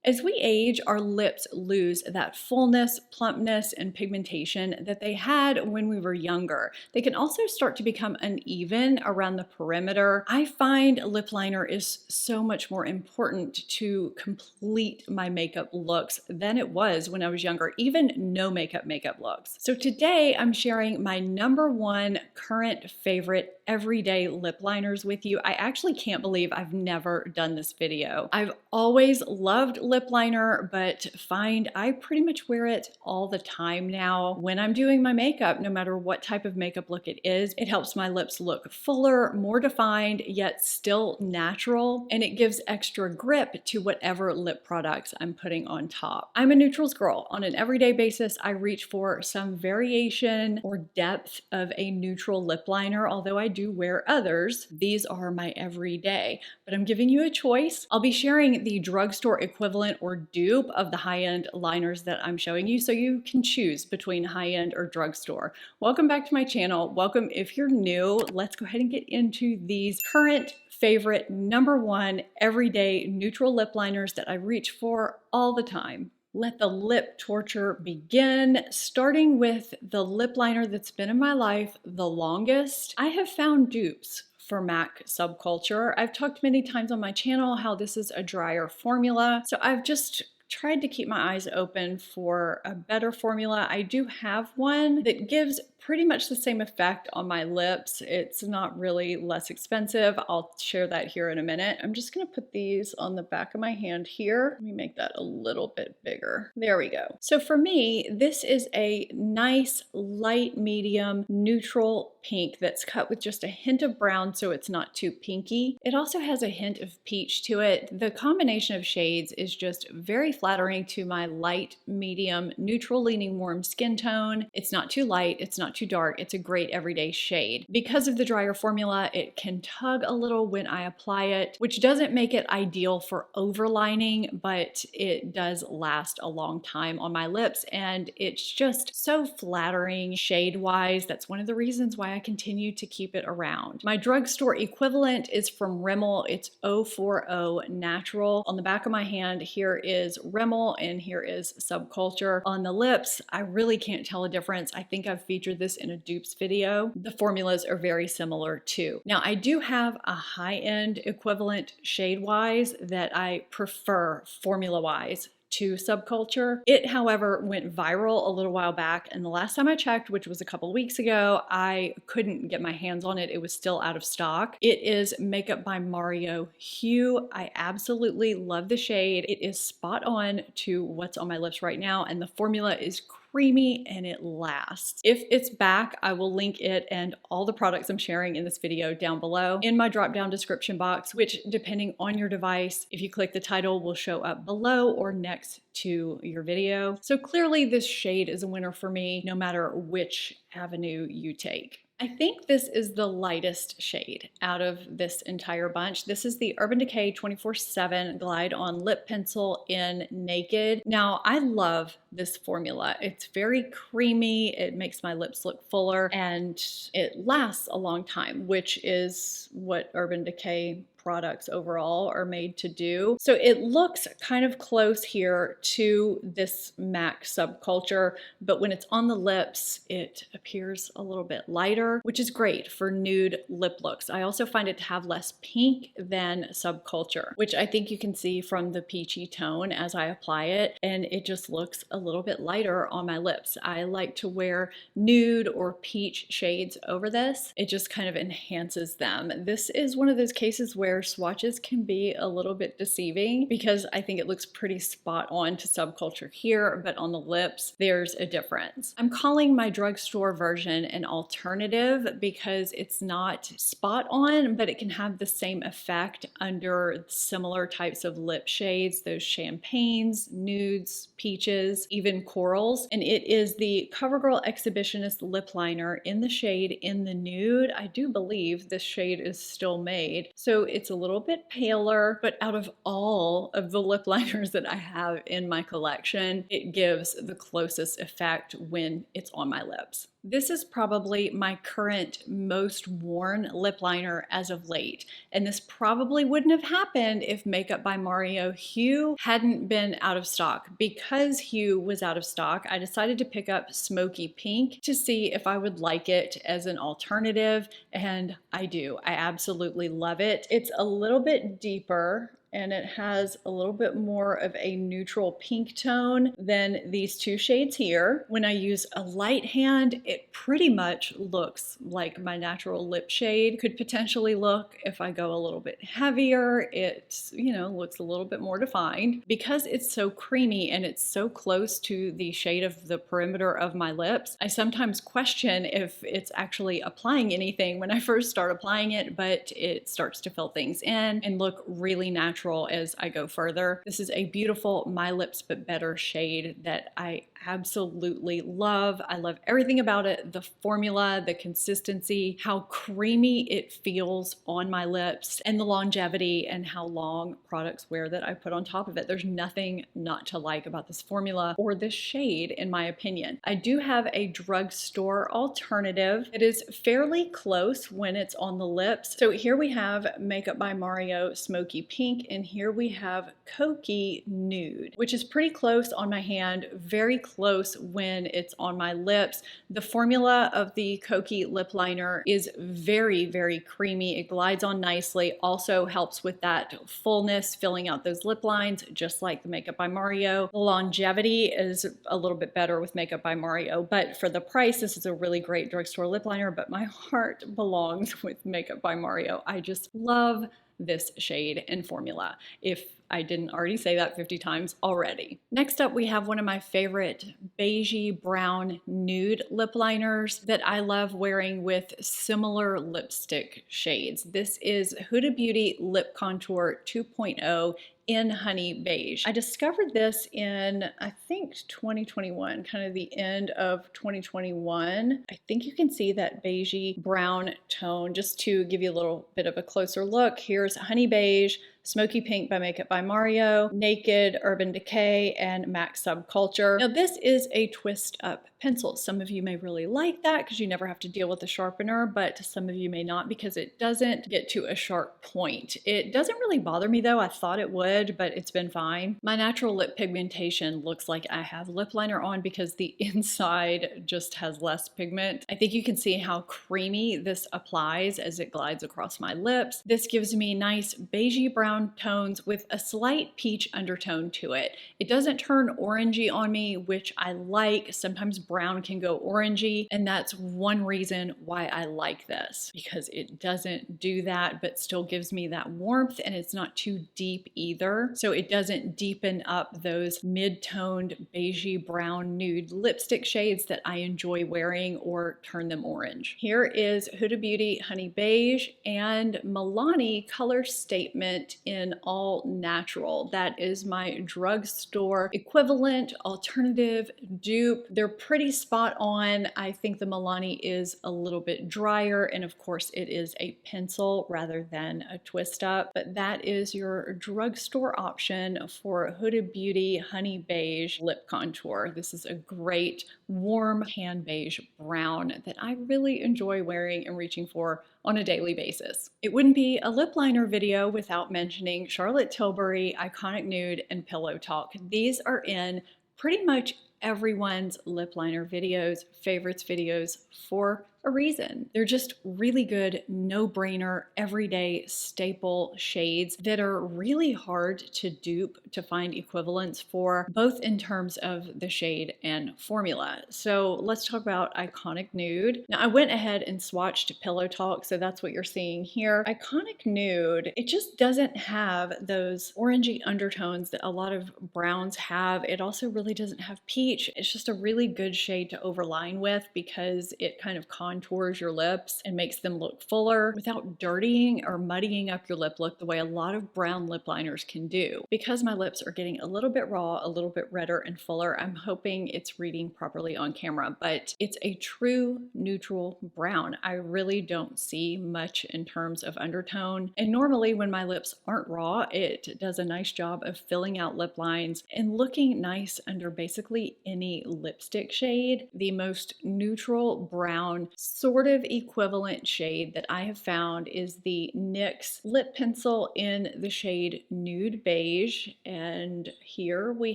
As we age, our lips lose that fullness, plumpness, and pigmentation that they had when we were younger. They can also start to become uneven around the perimeter. I find lip liner is so much more important to complete my makeup looks than it was when I was younger, even no makeup looks. So today I'm sharing my #1 current favorite everyday lip liners with you. I actually can't believe I've never done this video. I've always loved lip liner, but find I pretty much wear it all the time now when I'm doing my makeup, no matter what type of makeup look it is. It helps my lips look fuller, more defined, yet still natural, and it gives extra grip to whatever lip products I'm putting on top. I'm a neutrals girl. On an everyday basis, I reach for some variation or depth of a neutral lip liner, although I do wear others. These are my everyday, but I'm giving you a choice. I'll be sharing the drugstore equivalent or dupe of the high-end liners that I'm showing you, so you can choose between high-end or drugstore. Welcome back to my channel. Welcome if you're new. Let's go ahead and get into these current favorite #1 everyday neutral lip liners that I reach for all the time. Let the lip torture begin, starting with the lip liner that's been in my life the longest. I have found dupes for MAC Subculture. I've talked many times on my channel how this is a drier formula, so I've just tried to keep my eyes open for a better formula. I do have one that gives pretty much the same effect on my lips. It's not really less expensive. I'll share that here in a minute. I'm just gonna put these on the back of my hand here. Let me make that a little bit bigger. There we go. So for me, this is a nice light medium neutral pink that's cut with just a hint of brown so it's not too pinky. It also has a hint of peach to it. The combination of shades is just very flattering to my light, medium, neutral leaning warm skin tone. It's not too light, it's not too dark. It's a great everyday shade. Because of the drier formula, it can tug a little when I apply it, which doesn't make it ideal for overlining, but it does last a long time on my lips, and it's just so flattering shade-wise. That's one of the reasons why I continue to keep it around. My drugstore equivalent is from Rimmel. It's 040 Natural. On the back of my hand, here is Rimmel and here is Subculture. On the lips, I really can't tell a difference. I think I've featured this in a dupes video. The formulas are very similar too. Now, I do have a high-end equivalent shade-wise that I prefer formula-wise to Subculture. It, however, went viral a little while back, and the last time I checked, which was a couple weeks ago, I couldn't get my hands on it. It was still out of stock. It is Makeup by Mario Hue. I absolutely love the shade. It is spot on to what's on my lips right now, and the formula is creamy and it lasts. If it's back, I will link it and all the products I'm sharing in this video down below in my drop down description box, which depending on your device, if you click the title, will show up below or next to your video. So clearly this shade is a winner for me no matter which avenue you take. I think this is the lightest shade out of this entire bunch. This is the Urban Decay 24/7 Glide On Lip Pencil in Naked. Now, I love this formula. It's very creamy, it makes my lips look fuller, and it lasts a long time, which is what Urban Decay products overall are made to do. So it looks kind of close here to this MAC Subculture, but when it's on the lips, it appears a little bit lighter, which is great for nude lip looks. I also find it to have less pink than Subculture, which I think you can see from the peachy tone as I apply it, and it just looks a little bit lighter on my lips. I like to wear nude or peach shades over this. It just kind of enhances them. This is one of those cases where swatches can be a little bit deceiving because I think it looks pretty spot on to Subculture here, but on the lips, there's a difference. I'm calling my drugstore version an alternative because it's not spot on, but it can have the same effect under similar types of lip shades, those champagnes, nudes, peaches, even corals. And it is the CoverGirl Exhibitionist Lip Liner in the shade In the Nude. I do believe this shade is still made. So it's a little bit paler, but out of all of the lip liners that I have in my collection, it gives the closest effect when it's on my lips. This is probably my current most worn lip liner as of late, and this probably wouldn't have happened if Makeup by Mario Hue hadn't been out of stock. Because Hue was out of stock, I decided to pick up Smoky Pink to see if I would like it as an alternative, and I do. I absolutely love it. It's a little bit deeper and it has a little bit more of a neutral pink tone than these two shades here. When I use a light hand, it pretty much looks like my natural lip shade could potentially look. If I go a little bit heavier, it, looks a little bit more defined. Because it's so creamy and it's so close to the shade of the perimeter of my lips, I sometimes question if it's actually applying anything when I first start applying it, but it starts to fill things in and look really natural as I go further. This is a beautiful My Lips But Better shade that I absolutely love. I love everything about it. The formula, the consistency, how creamy it feels on my lips, and the longevity and how long products wear that I put on top of it. There's nothing not to like about this formula or this shade, in my opinion. I do have a drugstore alternative. It is fairly close when it's on the lips. So here we have Makeup by Mario Smoky Pink, and here we have Cokie Nude, which is pretty close on my hand, very close when it's on my lips. The formula of the Cokie lip liner is very, very creamy. It glides on nicely, also helps with that fullness, filling out those lip lines, just like the Makeup by Mario. The longevity is a little bit better with Makeup by Mario, but for the price, this is a really great drugstore lip liner, but my heart belongs with Makeup by Mario. I just love this shade and formula, if I didn't already say that 50 times already. Next up, we have one of my favorite beigey brown nude lip liners that I love wearing with similar lipstick shades. This is Huda Beauty Lip Contour 2.0 in Honey Beige. I discovered this in, I think, 2021, kind of the end of 2021. I think you can see that beigey brown tone. Just to give you a little bit of a closer look, here's Honey Beige, Smoky Pink by Makeup by Mario, Naked, Urban Decay, and MAC Subculture. Now this is a twist up pencil. Some of you may really like that because you never have to deal with a sharpener, but some of you may not because it doesn't get to a sharp point. It doesn't really bother me though. I thought it would, but it's been fine. My natural lip pigmentation looks like I have lip liner on because the inside just has less pigment. I think you can see how creamy this applies as it glides across my lips. This gives me nice beigey brown tones with a slight peach undertone to it. It doesn't turn orangey on me, which I like. Sometimes brown can go orangey, and that's one reason why I like this, because it doesn't do that, but still gives me that warmth, and it's not too deep either. So it doesn't deepen up those mid-toned beigey brown nude lipstick shades that I enjoy wearing or turn them orange. Here is Huda Beauty Honey Beige and Milani Color Statement in All Natural. That is my drugstore equivalent alternative dupe. They're pretty spot on. I think the Milani is a little bit drier, and of course it is a pencil rather than a twist up, but that is your drugstore option for Huda Beauty Honey Beige lip contour. This is a great warm hand beige brown that I really enjoy wearing and reaching for on a daily basis. It wouldn't be a lip liner video without mentioning Charlotte Tilbury, Iconic Nude, and Pillow Talk. These are in pretty much everyone's lip liner videos, favorites videos for a reason. They're just really good, no-brainer, everyday staple shades that are really hard to dupe, to find equivalents for, both in terms of the shade and formula. So let's talk about Iconic Nude. Now I went ahead and swatched Pillow Talk, so that's what you're seeing here. Iconic Nude, it just doesn't have those orangey undertones that a lot of browns have. It also really doesn't have peach. It's just a really good shade to overline with because it kind of contrasts contours your lips and makes them look fuller without dirtying or muddying up your lip look the way a lot of brown lip liners can do. Because my lips are getting a little bit raw, a little bit redder and fuller, I'm hoping it's reading properly on camera, but it's a true neutral brown. I really don't see much in terms of undertone. And normally when my lips aren't raw, it does a nice job of filling out lip lines and looking nice under basically any lipstick shade. The most neutral brown sort of equivalent shade that I have found is the NYX lip pencil in the shade Nude Beige. And here we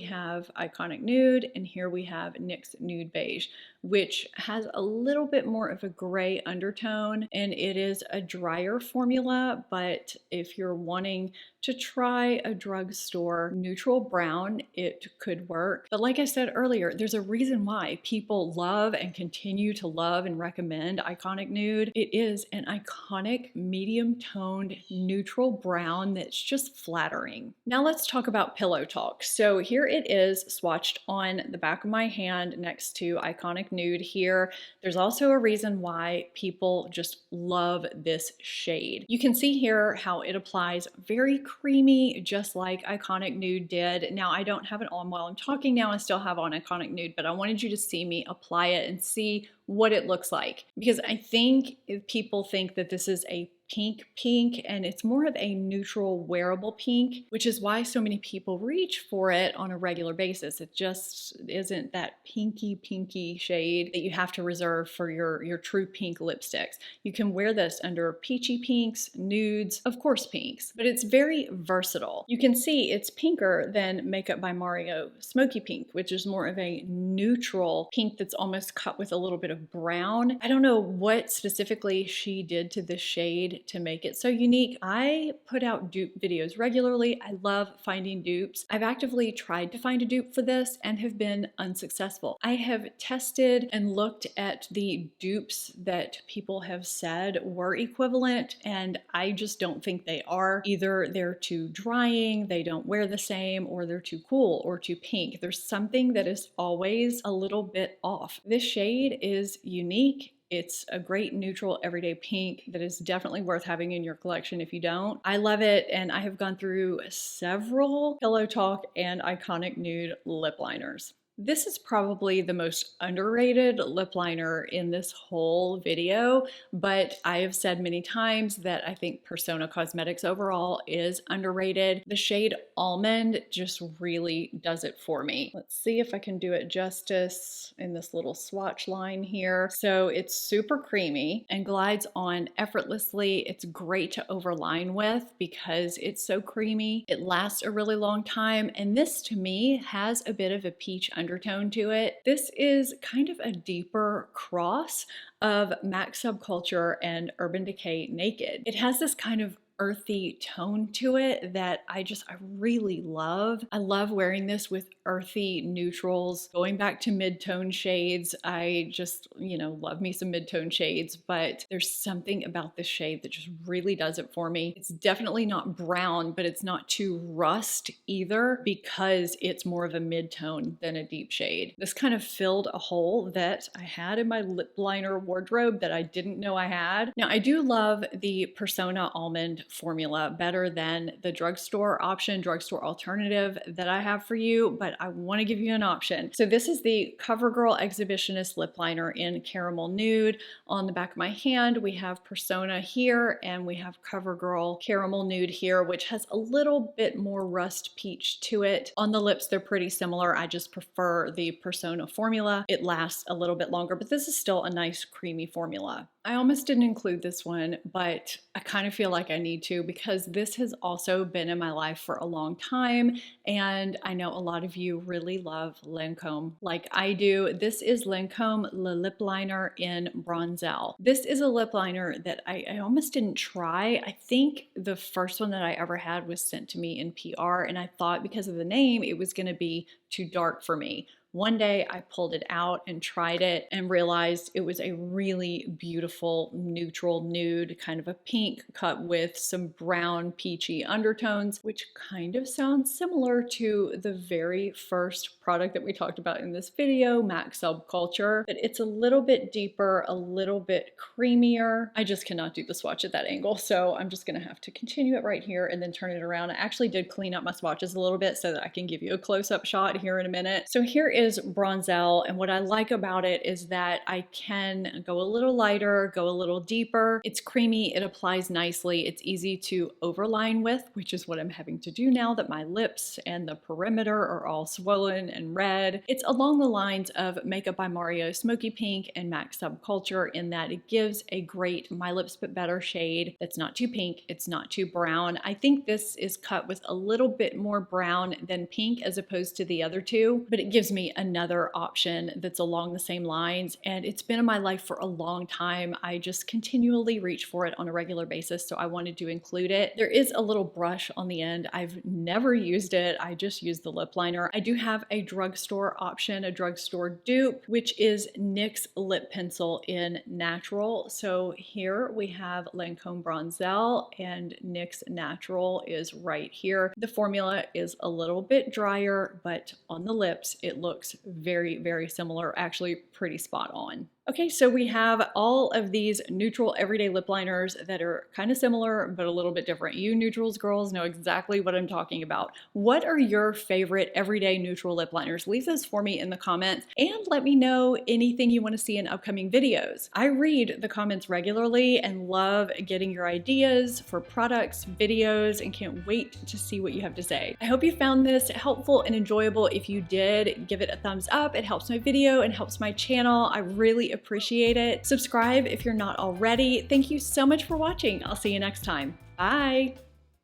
have Iconic Nude, and here we have NYX Nude Beige, which has a little bit more of a gray undertone, and it is a drier formula, but if you're wanting to try a drugstore neutral brown, it could work. But like I said earlier, there's a reason why people love and continue to love and recommend Iconic Nude. It is an iconic medium toned neutral brown that's just flattering. Now let's talk about pillow talk. So here it is swatched on the back of my hand next to Iconic Nude here. There's also a reason why people just love this shade. You can see here how it applies very creamy, just like Iconic Nude did. Now I don't have it on while I'm talking now, I still have on Iconic Nude, but I wanted you to see me apply it and see what it looks like, because I think if people think that this is a pink, and it's more of a neutral wearable pink, which is why so many people reach for it on a regular basis. It just isn't that pinky shade that you have to reserve for your true pink lipsticks. You can wear this under peachy pinks, nudes, of course pinks, but it's very versatile. You can see it's pinker than Makeup by Mario Smoky Pink, which is more of a neutral pink that's almost cut with a little bit of brown. I don't know what specifically she did to this shade to make it so unique. I put out dupe videos regularly. I love finding dupes. I've actively tried to find a dupe for this and have been unsuccessful. I have tested and looked at the dupes that people have said were equivalent, and I just don't think they are. Either they're too drying, they don't wear the same, or they're too cool or too pink. There's something that is always a little bit off. This shade is unique. It's a great neutral everyday pink that is definitely worth having in your collection if you don't. I love it, and I have gone through several Pillow Talk and Iconic Nude lip liners. This is probably the most underrated lip liner in this whole video, but I have said many times that I think Persona Cosmetics overall is underrated. The shade Almond just really does it for me. Let's see if I can do it justice in this little swatch line here. So it's super creamy and glides on effortlessly. It's great to overline with because it's so creamy. It lasts a really long time, and this to me has a bit of a peach undertone to it. This is kind of a deeper cross of MAC Subculture and Urban Decay Naked. It has this kind of earthy tone to it that I really love. I love wearing this with earthy neutrals. Going back to mid-tone shades, I just, love me some mid-tone shades, but there's something about this shade that just really does it for me. It's definitely not brown, but it's not too rust either because it's more of a mid-tone than a deep shade. This kind of filled a hole that I had in my lip liner wardrobe that I didn't know I had. Now, I do love the Persona Almond formula better than the drugstore option, drugstore alternative that I have for you, but I want to give you an option. So this is the CoverGirl Exhibitionist lip liner in Caramel Nude. On the back of my hand, we have Persona here, and we have CoverGirl Caramel Nude here, which has a little bit more rust peach to it. On the lips, they're pretty similar. I just prefer the Persona formula. It lasts a little bit longer, but this is still a nice creamy formula. I almost didn't include this one, but I kind of feel like I need to because this has also been in my life for a long time, and I know a lot of you really love Lancome like I do. This is Lancome Le Lip Liner in Bronzel. This is a lip liner that I almost didn't try. I think the first one that I ever had was sent to me in PR, and I thought because of the name it was going to be too dark for me. One day I pulled it out and tried it and realized it was a really beautiful neutral nude, kind of a pink cut with some brown peachy undertones, which kind of sounds similar to the very first product that we talked about in this video, MAC Subculture, but it's a little bit deeper, a little bit creamier. I just cannot do the swatch at that angle, so I'm just gonna have to continue it right here and then turn it around. I actually did clean up my swatches a little bit so that I can give you a close-up shot here in a minute. So here is Bronzelle, and what I like about it is that I can go a little lighter, go a little deeper. It's creamy, it applies nicely, it's easy to overline with, which is what I'm having to do now that my lips and the perimeter are all swollen and red. It's along the lines of Makeup by Mario Smoky Pink and MAC Subculture in that it gives a great My Lips But Better shade that's not too pink, it's not too brown. I think this is cut with a little bit more brown than pink as opposed to the other two, but it gives me another option that's along the same lines, and it's been in my life for a long time. I just continually reach for it on a regular basis, so I wanted to include it. There is a little brush on the end. I've never used it. I just use the lip liner. I do have a drugstore option, a drugstore dupe, which is NYX lip pencil in natural. So here we have Lancome Bronzelle and NYX natural is right here. The formula is a little bit drier, but on the lips it looks very, very similar, actually pretty spot on. Okay, so we have all of these neutral everyday lip liners that are kind of similar, but a little bit different. You neutrals girls know exactly what I'm talking about. What are your favorite everyday neutral lip liners? Leave those for me in the comments and let me know anything you want to see in upcoming videos. I read the comments regularly and love getting your ideas for products, videos, and can't wait to see what you have to say. I hope you found this helpful and enjoyable. If you did, give it a thumbs up. It helps my video and helps my channel. I really appreciate it. Subscribe if you're not already. Thank you so much for watching. I'll see you next time. Bye.